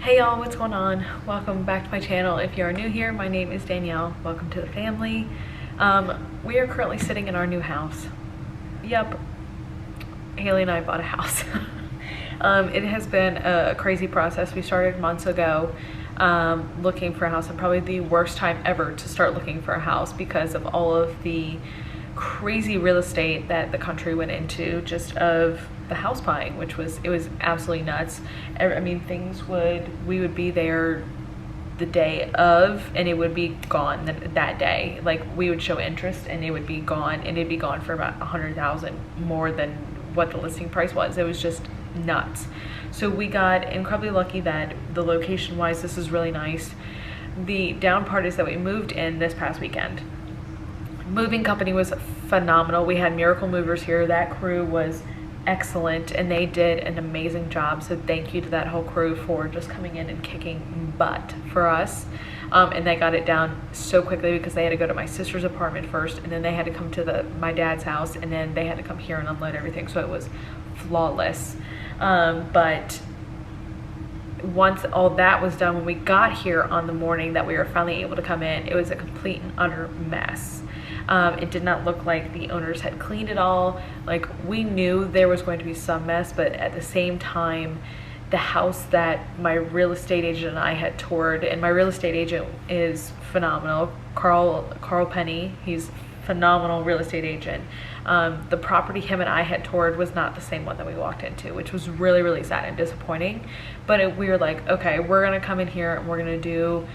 Hey y'all, what's going on? Welcome back to my channel. If you are new here, my name is Danielle. Welcome to the family. We are currently sitting in our new house. Yep, Haley and I bought a house. It has been a crazy process. We started months ago looking for a house, and probably the worst time ever to start looking for a house because of all of the crazy real estate that the country went into, just of the house buying, which was, it was absolutely nuts. I mean, we would be there the day of and it would be gone that day. Like, we would show interest and it would be gone, and it'd be gone for about 100,000 more than what the listing price was. It was just nuts. So we got incredibly lucky that the location wise, this is really nice. The down part is that we moved in this past weekend. Moving company was phenomenal. We had Miracle Movers here. That crew was excellent and they did an amazing job, so thank you to that whole crew for just coming in and kicking butt for us. And they got it down so quickly because they had to go to my sister's apartment first, and then they had to come to my dad's house, and then they had to come here and unload everything, so it was flawless. But once all that was done, when we got here on the morning that we were finally able to come in, it was a complete and utter mess. It did not look like the owners had cleaned it all. Like, we knew there was going to be some mess, but at the same time, the house that my real estate agent and I had toured, and my real estate agent is phenomenal, Carl Penny, he's phenomenal real estate agent. The property him and I had toured was not the same one that we walked into, which was really, really sad and disappointing. But we were like, okay, we're gonna come in here and we're gonna do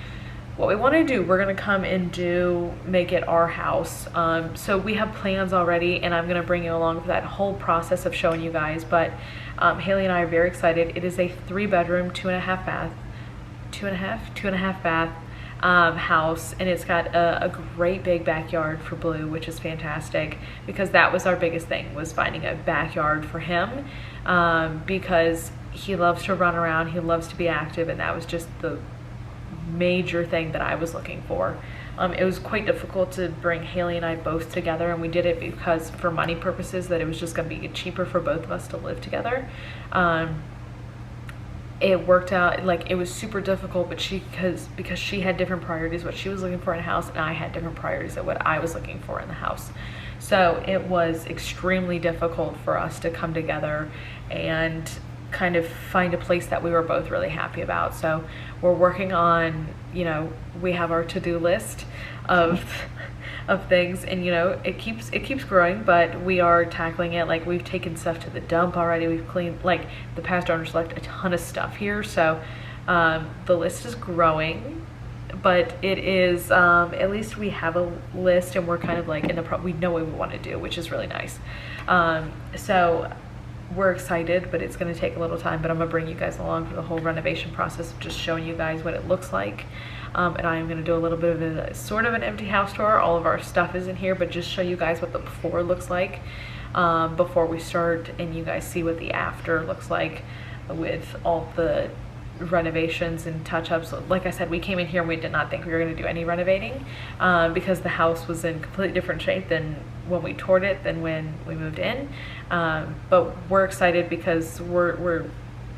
what we want to do. We're gonna come and make it our house. So we have plans already, and I'm gonna bring you along for that whole process of showing you guys. But Haley and I are very excited. It is a 3-bedroom, 2.5 bath house, and it's got a great big backyard for Blue, which is fantastic, because that was our biggest thing, was finding a backyard for him, because he loves to run around, he loves to be active, and that was just the major thing that I was looking for. It was quite difficult to bring Haley and I both together, and we did it because, for money purposes, that it was just going to be cheaper for both of us to live together. It worked out, like, it was super difficult, but because she had different priorities, what she was looking for in a house, and I had different priorities of what I was looking for in the house. So it was extremely difficult for us to come together and kind of find a place that we were both really happy about. So we're working on, we have our to-do list of things, and it keeps growing, but we are tackling it. Like, we've taken stuff to the dump already. We've cleaned, like, the past owners left a ton of stuff here, so the list is growing, but it is at least we have a list, and we're kind of like we know what we want to do, which is really nice. So we're excited, but it's going to take a little time. But I'm going to bring you guys along for the whole renovation process, just showing you guys what it looks like. And I am going to do a little bit of a sort of an empty house tour. All of our stuff is in here, but just show you guys what the before looks like before we start, and you guys see what the after looks like with all the renovations and touch-ups. Like I said, we came in here and we did not think we were going to do any renovating because the house was in completely different shape than when we toured it, than when we moved in. But we're excited because we're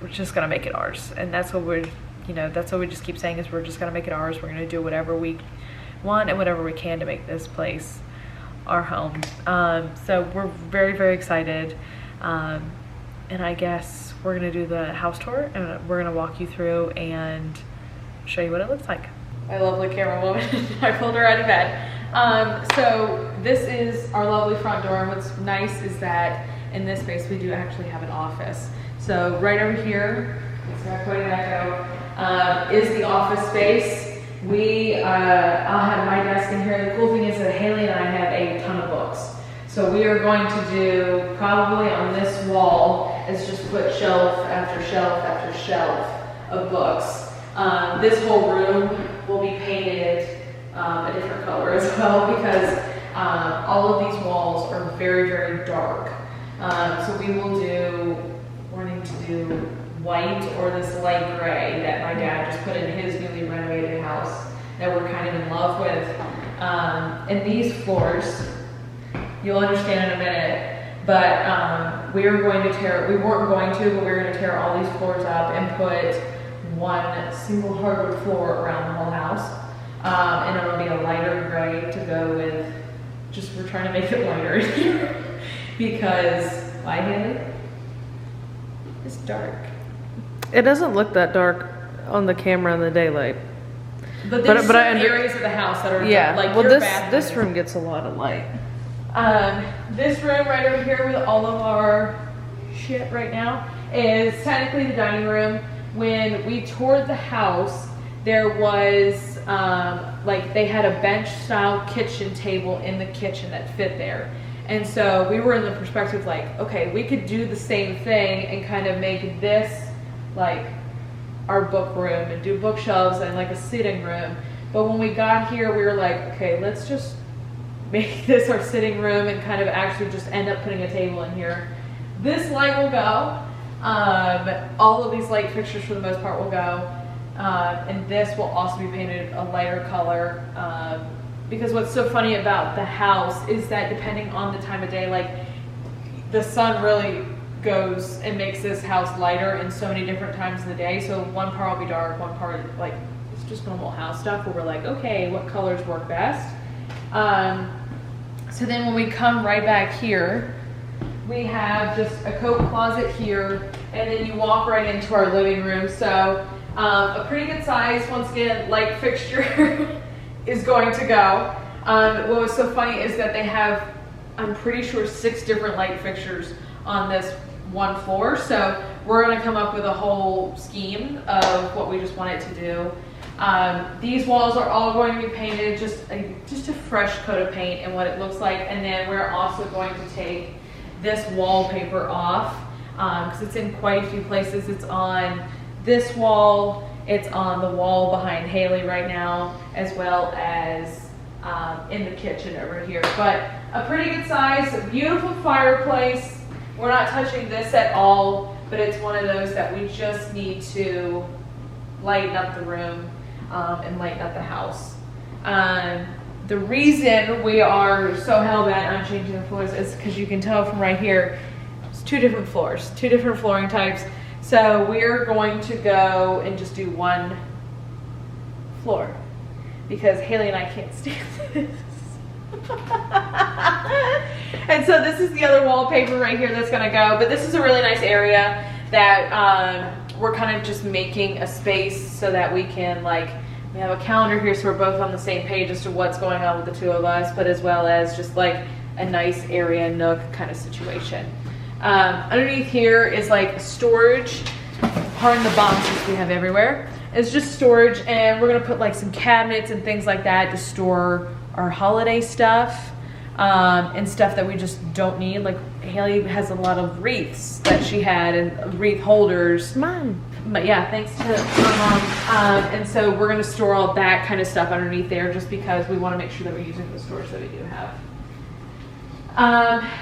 just gonna make it ours, and that's what that's what we just keep saying, is we're just gonna make it ours. We're gonna do whatever we want and whatever we can to make this place our home. So we're very, very excited, and I guess we're gonna do the house tour, and we're gonna walk you through and show you what it looks like. My lovely camera woman, I pulled her out of bed. So this is our lovely front door, and what's nice is that in this space we do actually have an office. So right over here, is the office space. I'll have my desk in here. The cool thing is that Haley and I have a ton of books. So we are going to do, probably on this wall, is just put shelf after shelf after shelf of books. This whole room will be painted a different color as well, because all of these walls are very, very dark. So we're going to do white or this light gray that my dad just put in his newly renovated house that we're kind of in love with. And these floors, you'll understand in a minute, but we weren't going to, but we're going to tear all these floors up and put one single hardwood floor around the whole house. And it'll be a lighter gray to go with, just we're trying to make it lighter in here. Because, why, Haley? It's dark. It doesn't look that dark on the camera in the daylight. But there's certain areas of the house that are like well, this room gets a lot of light. This room right over here with all of our shit right now is technically the dining room. When we toured the house, there was like they had a bench style kitchen table in the kitchen that fit there. And so we were in the perspective like, okay, we could do the same thing and kind of make this like our book room and do bookshelves and like a sitting room. But when we got here, we were like, okay, let's just make this our sitting room and kind of actually just end up putting a table in here. This light will go. All of these light fixtures for the most part will go. And this will also be painted a lighter color. Because what's so funny about the house is that depending on the time of day, like the sun really goes and makes this house lighter in so many different times of the day. So one part will be dark, one part like it's just normal house stuff where we're like, okay, what colors work best? So then when we come right back here, we have just a coat closet here, and then you walk right into our living room. So a pretty good size, once again, light fixture is going to go. What was so funny is that they have, I'm pretty sure, 6 different light fixtures on this one floor. So we're going to come up with a whole scheme of what we just want it to do. These walls are all going to be painted just a fresh coat of paint and what it looks like. And then we're also going to take this wallpaper off because it's in quite a few places. It's on this wall, it's on the wall behind Haley right now, as well as in the kitchen over here. But a pretty good size, a beautiful fireplace. We're not touching this at all, but it's one of those that we just need to lighten up the room and lighten up the house. The reason we are so hell-bent on changing the floors is because you can tell from right here, it's 2 different floors, 2 different flooring types. So we're going to go and just do one floor because Haley and I can't stand this. And so this is the other wallpaper right here that's gonna go, but this is a really nice area that we're kind of just making a space so that we can, like, we have a calendar here so we're both on the same page as to what's going on with the 2 of us, but as well as just like a nice area nook kind of situation. Underneath here is like storage. Pardon the boxes we have everywhere. It's just storage, and we're gonna put like some cabinets and things like that to store our holiday stuff and stuff that we just don't need. Like Haley has a lot of wreaths that she had and wreath holders. Mom. But yeah, thanks to my mom. And so we're gonna store all that kind of stuff underneath there just because we wanna make sure that we're using the storage that we do have.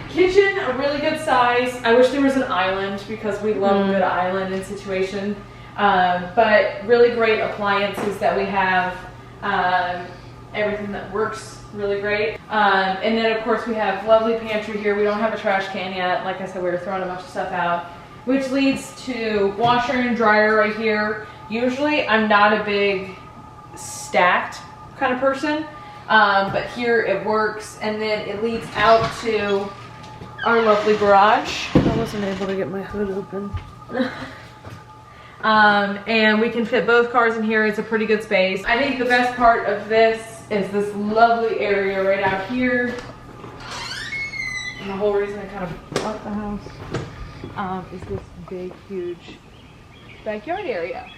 Kitchen, a really good size. I wish there was an island because we love a good island in situation. But really great appliances that we have. Everything that works really great. And then of course we have lovely pantry here. We don't have a trash can yet. Like I said, we were throwing a bunch of stuff out, which leads to washer and dryer right here. Usually I'm not a big stacked kind of person. But here it works, and then it leads out to our lovely garage. I wasn't able to get my hood open. And we can fit both cars in here. It's a pretty good space. I think the best part of this is this lovely area right out here. And the whole reason I kind of bought the house is this big, huge backyard area,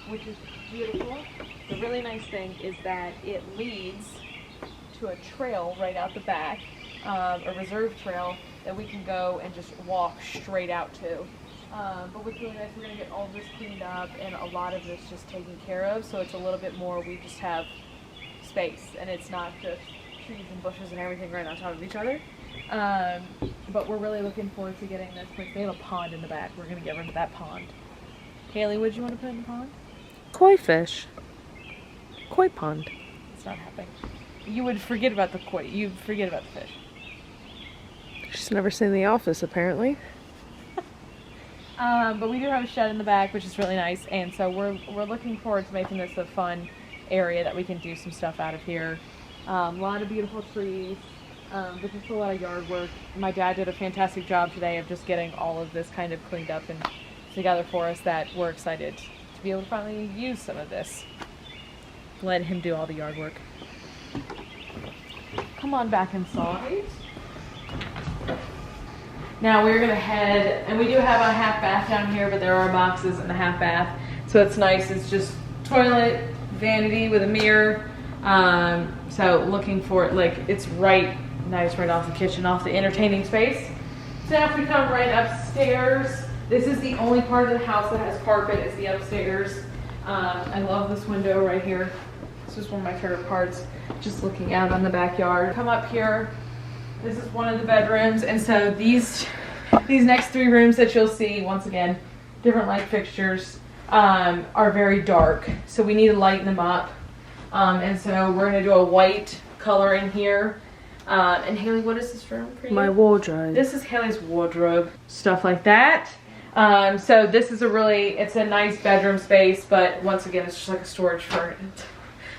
which is beautiful. The really nice thing is that it leads to a trail right out the back, a reserve trail that we can go and just walk straight out to. But what's really nice, we're going to get all this cleaned up and a lot of this just taken care of, so it's a little bit more, we just have space and it's not just trees and bushes and everything right on top of each other. But we're really looking forward to getting this place. They have a pond in the back. We're going to get rid of that pond. Haley, what did you want to put in the pond? Koi fish. Koi pond. It's not happening. You would forget about the koi. You'd forget about the fish. She's never seen The Office, apparently. But we do have a shed in the back, which is really nice, and so we're looking forward to making this a fun area that we can do some stuff out of here. A lot of beautiful trees, but just a lot of yard work. My dad did a fantastic job today of just getting all of this kind of cleaned up and together for us, that we're excited to be able to finally use some of this. Let him do all the yard work. Come on back inside. Now we're gonna head, and we do have a half bath down here, but there are boxes in the half bath, so it's nice. It's just toilet, vanity with a mirror. So looking for it, like it's nice right off the kitchen, off the entertaining space. So now if we come right upstairs, this is the only part of the house that has carpet, is the upstairs. I love this window right here. This is one of my favorite parts, just looking out on the backyard. Come up here. This is one of the bedrooms, and so these next 3 rooms that you'll see, once again, different light fixtures, are very dark, so we need to lighten them up. And so we're gonna do a white color in here. And Haley, what is this room for you? My wardrobe. This is Haley's wardrobe, stuff like that. So this is it's a nice bedroom space, but once again, it's just like a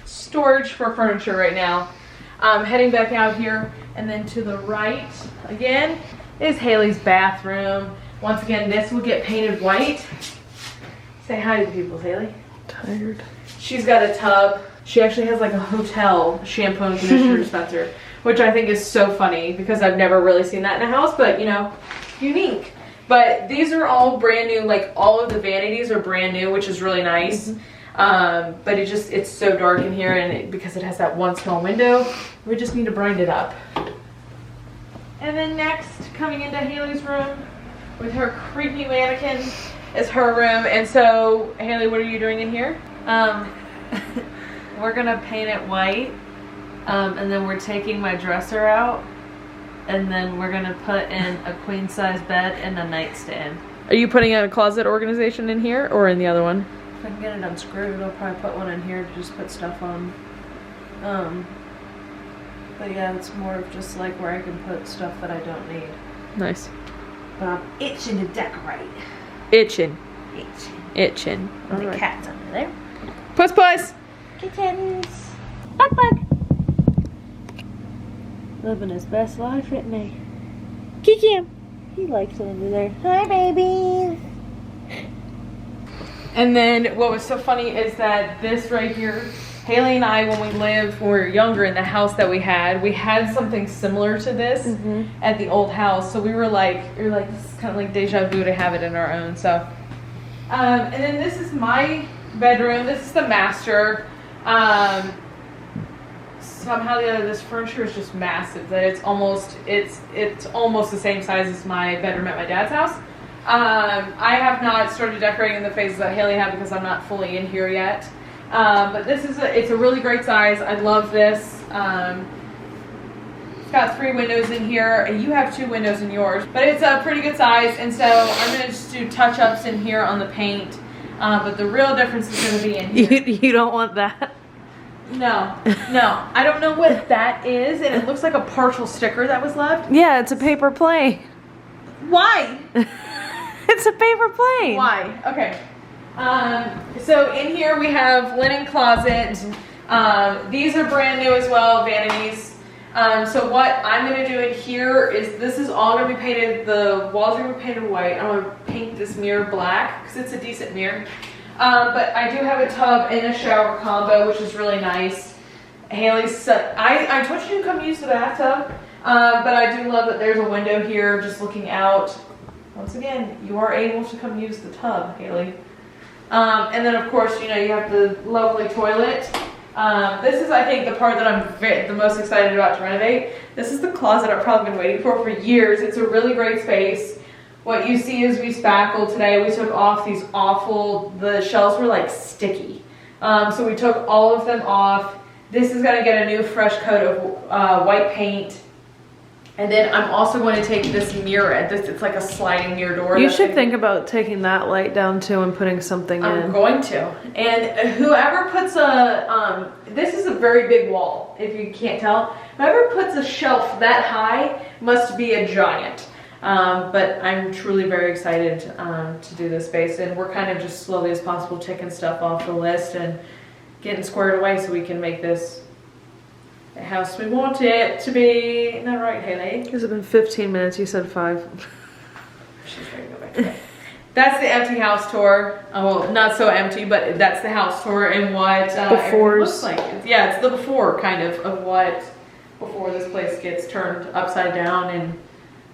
storage for furniture right now. Heading back out here, and then to the right again is Haley's bathroom. Once again, this will get painted white. Say hi to the people, Haley. Tired. She's got a tub. She actually has like a hotel shampoo and conditioner dispenser, which I think is so funny because I've never really seen that in a house, but you know, unique. But these are all brand new, like all of the vanities are brand new, which is really nice. But it's so dark in here, and because it has that one small window, we just need to brighten it up. And then next, coming into Haley's room with her creepy mannequin, is her room. And so, Haley, what are you doing in here? We're gonna paint it white, and then we're taking my dresser out, and then we're gonna put in a queen size bed and a nightstand. Are you putting a closet organization in here or in the other one? If I can get it unscrewed, I'll probably put one in here to just put stuff on. But yeah, it's more of just like where I can put stuff that I don't need. Nice. But I'm itching to decorate. Itching. And the Alright. cat's under there. Puss puss! Kittens. Buck buck. Living his best life, isn't he? Kiki. He likes it under there. Hi, babies. And then what was so funny is that this right here, Haley and I, when we were younger in the house that we had something similar to this at the old house. So we were like, this is kind of like deja vu to have it in our own. So, and then this is my bedroom. This is the master. Somehow the other, this furniture is just massive. That it's almost the same size as my bedroom at my dad's house. I have not started decorating the phases that Haley had because I'm not fully in here yet. But this is it's a really great size. I love this. It's got 3 windows in here. You have 2 windows in yours, but it's a pretty good size. And so I'm gonna just do touch-ups in here on the paint. But the real difference is gonna be in here. You don't want that? No. I don't know what that is, and it looks like a partial sticker that was left. Yeah, it's a paper plane. Why? It's a paper plane. Why? Okay. So in here we have linen closet. These are brand new as well, vanities. So what I'm going to do in here is this is all going to be painted, the walls are going to be painted white. I'm going to paint this mirror black because it's a decent mirror. But I do have a tub and a shower combo, which is really nice. Haley's, I told you to come use the bathtub, but I do love that there's a window here just looking out. Once again, you are able to come use the tub, Haley. And then of course, you know, you have the lovely toilet. This is, I think, the part that I'm the most excited about to renovate. This is the closet I've probably been waiting for years. It's a really great space. What you see is we spackled today. We took off these the shelves were like sticky. So we took all of them off. This is gonna get a new fresh coat of white paint. And then I'm also going to take this mirror, it's like a sliding mirror door. You should think about taking that light down too and putting something in. I'm going to. And whoever puts this is a very big wall, if you can't tell. Whoever puts a shelf that high must be a giant. But I'm truly very excited to do this space, and we're kind of just slowly as possible ticking stuff off the list and getting squared away so we can make this the house we want it to be. Isn't that right, Haley? Has it been 15 minutes? You said 5. She's ready to go back to bed. That's the empty house tour. Oh, well, not so empty, but that's the house tour and what everything looks like. Yeah, it's the before kind of what before this place gets turned upside down and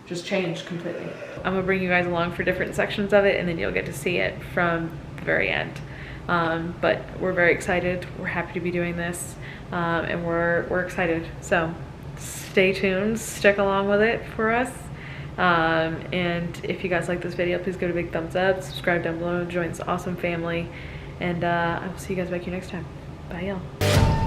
just changed completely. I'm gonna bring you guys along for different sections of it, and then you'll get to see it from the very end. But we're very excited. We're happy to be doing this, and we're excited. So stay tuned, stick along with it for us. And if you guys like this video, please give it a big thumbs up, subscribe down below, and join this awesome family. And I will see you guys back here next time. Bye, y'all.